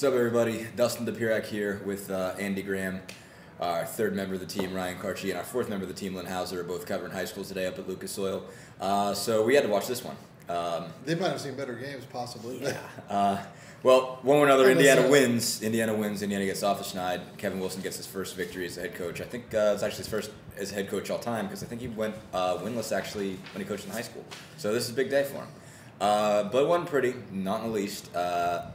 What's up, everybody? Dustin DePirac here with Andy Graham, our third member of the team, Ryan Karchi, and our fourth member of the team, Lynn Hauser, are both covering high schools today up at Lucas Oil. So we had to watch this one. They might have seen better games, possibly. Yeah. Well, one way or another, Indiana wins. Indiana wins. Indiana gets off the schneid. Kevin Wilson gets his first victory as a head coach. I think it's actually his first as a head coach all time because I think he went winless actually when he coached in high school. So this is a big day for him. But one pretty, not in the least,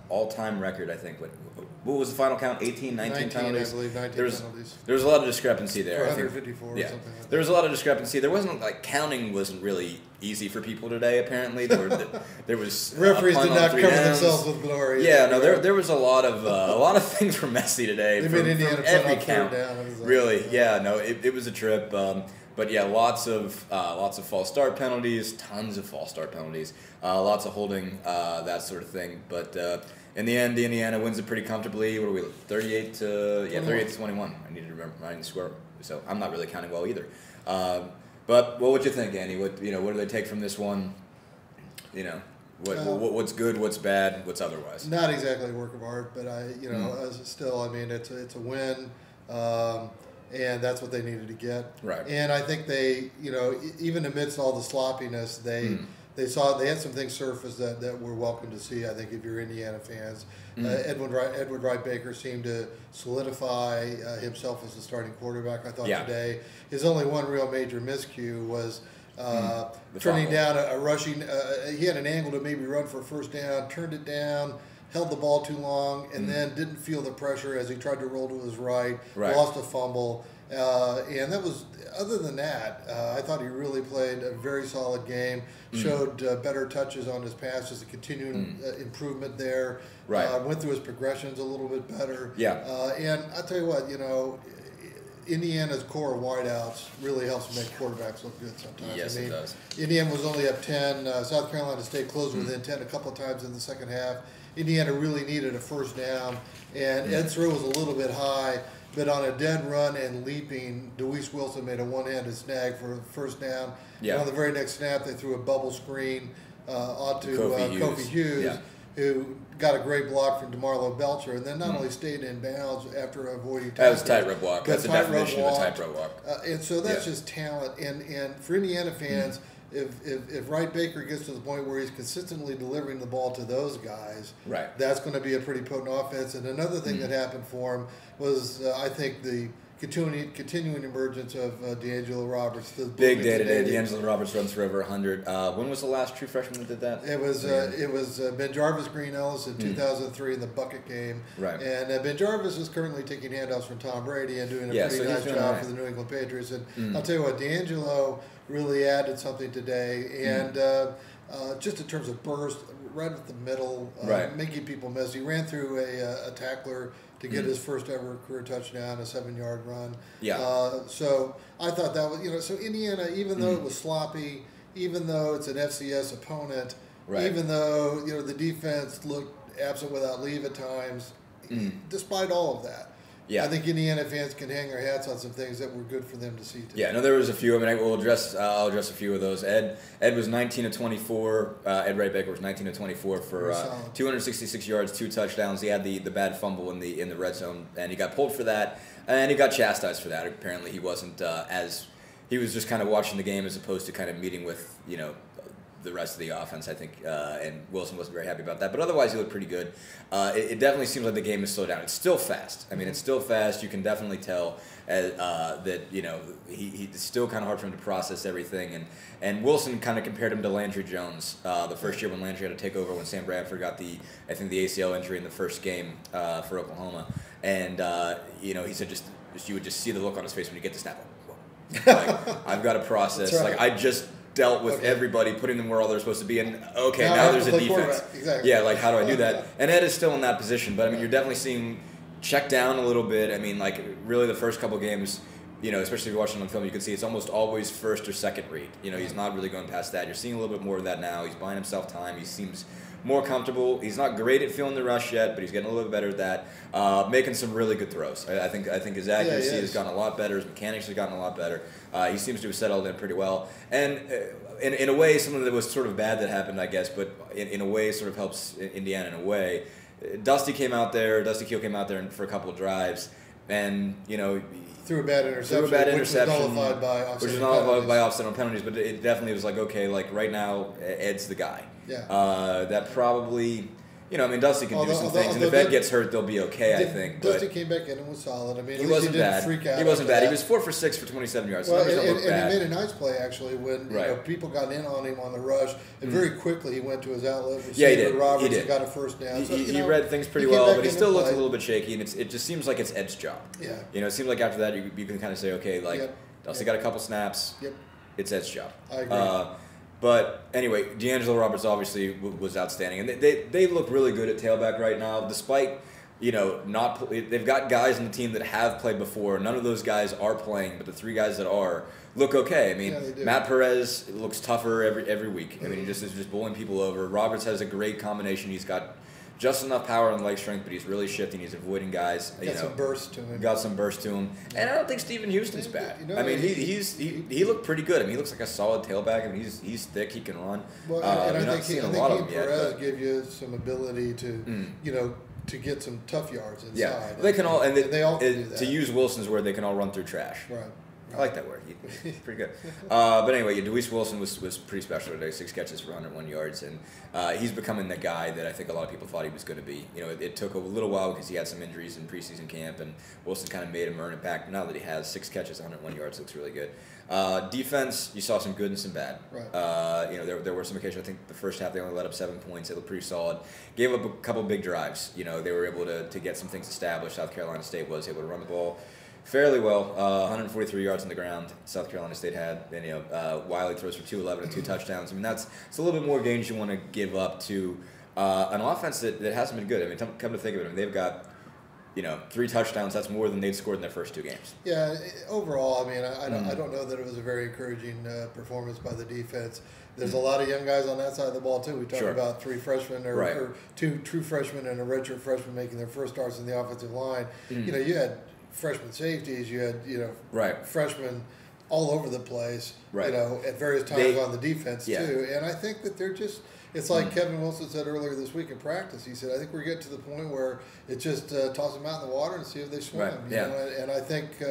all-time record, I think. What was the final count? 18, 19 penalties? I believe, 19 penalties. There was a lot of discrepancy there. 154 or something like that. There was a lot of discrepancy. There wasn't, counting wasn't really easy for people today, apparently. There was referees did not cover themselves with glory. Yeah, no, there was a lot of things were messy today. They made Indiana every count. Down. Really, yeah, no, it was a trip. But yeah, lots of false start penalties, tons of false start penalties, lots of holding, that sort of thing. But in the end, Indiana wins it pretty comfortably. What are we, 38 to 21. I need to remember the score, so I'm not really counting well either. But what would you think, Andy? What do they take from this one? What's good, what's bad, what's otherwise? Not exactly a work of art, but still, I mean, it's a win. And that's what they needed to get. Right. And I think they, even amidst all the sloppiness, they had some things surface that were welcome to see. I think if you're Indiana fans, Edward Wright Baker seemed to solidify himself as the starting quarterback. I thought today his only one real major miscue was turning down a rushing. He had an angle to maybe run for a first down, turned it down. Held the ball too long, and then didn't feel the pressure as he tried to roll to his right. Lost a fumble, and that was. Other than that, I thought he really played a very solid game. Showed better touches on his passes, a continuing improvement there. Went through his progressions a little bit better. And I'll tell you what, Indiana's core of wideouts really helps make quarterbacks look good sometimes. Yes, it does. Indiana was only up 10. South Carolina State closed within 10 a couple of times in the second half. Indiana really needed a first down, and Ed's throw was a little bit high, but on a dead run and leaping, DeWeese Wilson made a one-handed snag for a first down. And on the very next snap, they threw a bubble screen onto Kofi Hughes, who got a great block from DeMarlo Belcher, and then not only stayed in bounds after avoiding tackles. That was a tightrope walk. That's the definition of a tightrope walk. And so that's just talent. And for Indiana fans, if Wright Baker gets to the point where he's consistently delivering the ball to those guys, that's going to be a pretty potent offense. And another thing that happened for him was, I think, the continuing emergence of D'Angelo Roberts. Big day today. D'Angelo Roberts runs for over 100. When was the last true freshman that did that? It was Ben Jarvis Green Ellis in 2003 in the bucket game. And Ben Jarvis is currently taking handoffs from Tom Brady and doing a pretty nice job for the New England Patriots. And I'll tell you what, D'Angelo really added something today. And just in terms of burst, right at the middle, making people miss. He ran through a tackler to get his first ever career touchdown, a 7-yard run. So I thought that was, so Indiana, even though it was sloppy, even though it's an FCS opponent, even though, the defense looked absent without leave at times, despite all of that, I think Indiana fans can hang their hats on some things that were good for them to see today. Yeah, no, there was a few. I mean, I'll address a few of those. Ed was 19 of 24. Ed Wright Baker was 19 of 24 for 266 yards, 2 touchdowns. He had the bad fumble in the red zone, and he got pulled for that, and he got chastised for that. Apparently, he wasn't he was just kind of watching the game as opposed to kind of meeting with the rest of the offense, I think, and Wilson wasn't very happy about that. But otherwise, he looked pretty good. It definitely seems like the game is slowed down. It's still fast. I mean, it's still fast. You can definitely tell that it's still kind of hard for him to process everything. And Wilson kind of compared him to Landry Jones the first year when Landry had to take over when Sam Bradford got the ACL injury in the first game for Oklahoma. And he said you would just see the look on his face when you get the snap. Like, I've got to process. I just dealt with everybody, putting them where all they're supposed to be, and now there's a defense. Exactly. Yeah, how do I do that? And Ed is still in that position, but I mean, you're definitely seeing check down a little bit. I mean, really the first couple games, especially if you're watching on film, you can see it's almost always first or second read. He's not really going past that. You're seeing a little bit more of that now. He's buying himself time. He seems more comfortable. He's not great at feeling the rush yet, but he's getting a little bit better at that. Making some really good throws. I think his accuracy has gotten a lot better. His mechanics have gotten a lot better. He seems to have settled in pretty well. And in a way, something that was sort of bad that happened, I guess, but in a way sort of helps Indiana in a way. Dusty Keel came out there for a couple of drives, and threw a bad interception, which was nullified by offset on penalties. But it definitely was like, okay, like right now, Ed's the guy. Yeah. That probably. Dusty can do some things, and if Ed gets hurt, they'll be okay, I think. Dusty came back in and was solid. I mean, he wasn't bad. He wasn't bad. He was 4 for 6 for 27 yards. Well, so and he made a nice play, actually, when people got in on him on the rush. And very quickly, he went to his outlet receiver, Roberts, and got a first down. He read things pretty well, but he still looked a little bit shaky, and it just seems like it's Ed's job. Yeah. It seems like after that, you can kind of say, okay, like, Dusty got a couple snaps. Yep. It's Ed's job. I agree. But anyway, D'Angelo Roberts obviously was outstanding, and they look really good at tailback right now, despite they've got guys in the team that have played before. None of those guys are playing, but the 3 guys that are look okay. I mean, Matt Perez looks tougher every week. I mean, he is just bowling people over. Roberts has a great combination. He's got just enough power and leg strength, but he's really shifting. He's avoiding guys. Got some burst to him. Got some burst to him, and I don't think Stephen Houston's bad. He looked pretty good. I mean, he looks like a solid tailback. I mean, he's thick. He can run. Well, and I think he and Perez give you some ability to to get some tough yards inside. Yeah, they can all they all can do that. To use Wilson's word, they can all run through trash. Right. I like that word. He's pretty good. But anyway, Deweese Wilson was pretty special today. 6 catches for 101 yards, and he's becoming the guy that I think a lot of people thought he was going to be. It took a little while because he had some injuries in preseason camp, and Wilson kind of made him earn it back. But now that he has 6 catches, 101 yards, looks really good. Defense, you saw some good and some bad. Right. There were some occasions. I think the first half they only let up 7 points. They looked pretty solid. Gave up a couple big drives. They were able to get some things established. South Carolina State was able to run the ball fairly well. 143 yards on the ground. South Carolina State had. And Wiley throws for 211 and 2 touchdowns. I mean, it's a little bit more games you want to give up to an offense that hasn't been good. I mean, come to think of it, I mean, they've got 3 touchdowns. That's more than they'd scored in their first 2 games. Yeah, overall, I mean, I don't know that it was a very encouraging performance by the defense. There's a lot of young guys on that side of the ball too. We talked about 3 freshmen or 2 true freshmen and a redshirt freshman making their first starts in the offensive line. You had freshman safeties. You had freshmen all over the place. At various times on the defense too. And I think that they're just. It's like Kevin Wilson said earlier this week in practice. He said, I think we're getting to the point where it's just toss them out in the water and see if they swim. And I think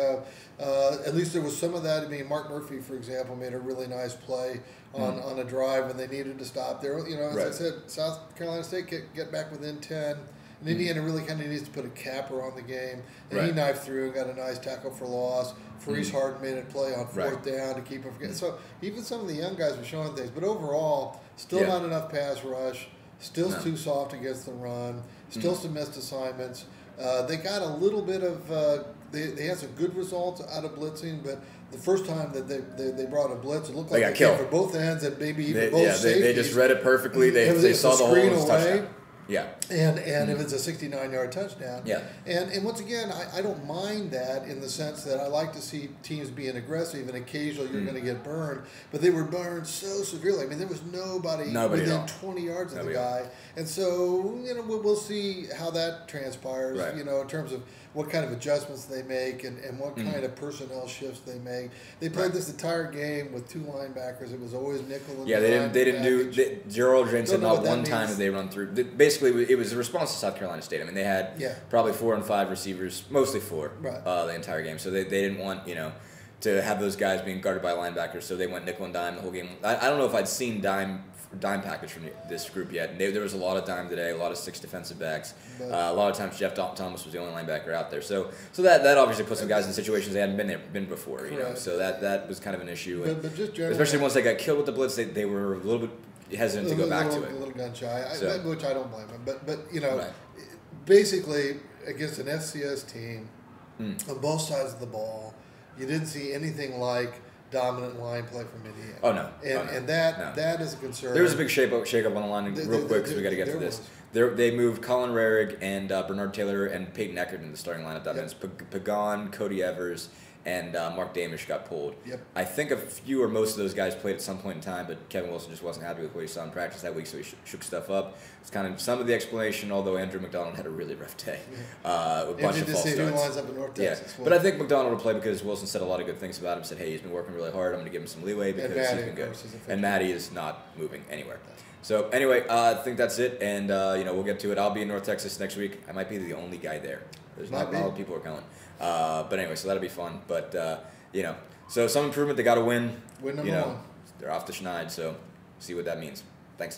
at least there was some of that. I mean, Mark Murphy, for example, made a really nice play on a drive when they needed to stop there. As I said, South Carolina State get back within 10. And Indiana really kind of needs to put a capper on the game. And he knifed through and got a nice tackle for loss. Freeze Harden made a play on 4th down to keep him from. So even some of the young guys were showing things. But overall, still not enough pass rush. Still too soft against the run. Still some missed assignments. They got a little bit of they had some good results out of blitzing, but the first time that they brought a blitz, it looked like they came for both ends and maybe even both safeties. They just read it perfectly. They saw the hole in his touchdown. Yeah. And if it's a 69-yard touchdown. Yeah. And once again, I don't mind that in the sense that I like to see teams being aggressive, and occasionally you're going to get burned. But they were burned so severely. I mean, there was nobody within 20 yards of the guy. And so, we'll see how that transpires, in terms of what kind of adjustments they make and what kind of personnel shifts they make. They played this entire game with 2 linebackers. It was always nickel and they didn't do Gerald James said not one time did they run through. Basically, it was a response to South Carolina State. I mean, they had probably 4 and 5 receivers, mostly 4, the entire game. So they didn't want, to have those guys being guarded by linebackers. So they went nickel and dime the whole game. I don't know if I'd seen dime package from this group yet. There was a lot of dime today, a lot of 6 defensive backs. A lot of times Jeff Thomas was the only linebacker out there. So that obviously put some guys in situations they hadn't been before. So that was kind of an issue. But just especially once they got killed with the blitz, they were a little bit hesitant to go back to it. A little gun shy, which I don't blame them. But basically against an FCS team on both sides of the ball, you didn't see anything like dominant line play from Indiana. Oh no! And that is a concern. There was a big shake up on the line real quick because we got to get to this. They moved Colin Rarig and Bernard Taylor and Peyton Eckert in the starting lineup. That means Pagan, Cody Evers, and Mark Damish got pulled. Yep. I think a few or most of those guys played at some point in time, but Kevin Wilson just wasn't happy with what he saw in practice that week, so he shook stuff up. It's kind of some of the explanation, although Andrew McDonald had a really rough day. A bunch of false starts. Who lines up in North Texas. Yeah. But I think McDonald will play because Wilson said a lot of good things about him. Said, hey, he's been working really hard. I'm going to give him some leeway because he's been good. And Matty is not moving anywhere. So anyway, I think that's it, and we'll get to it. I'll be in North Texas next week. I might be the only guy there. There's not a lot of people are going. But anyway, so that'll be fun. But so some improvement. They got to win. Win number one. They're off the schneid, so see what that means. Thanks.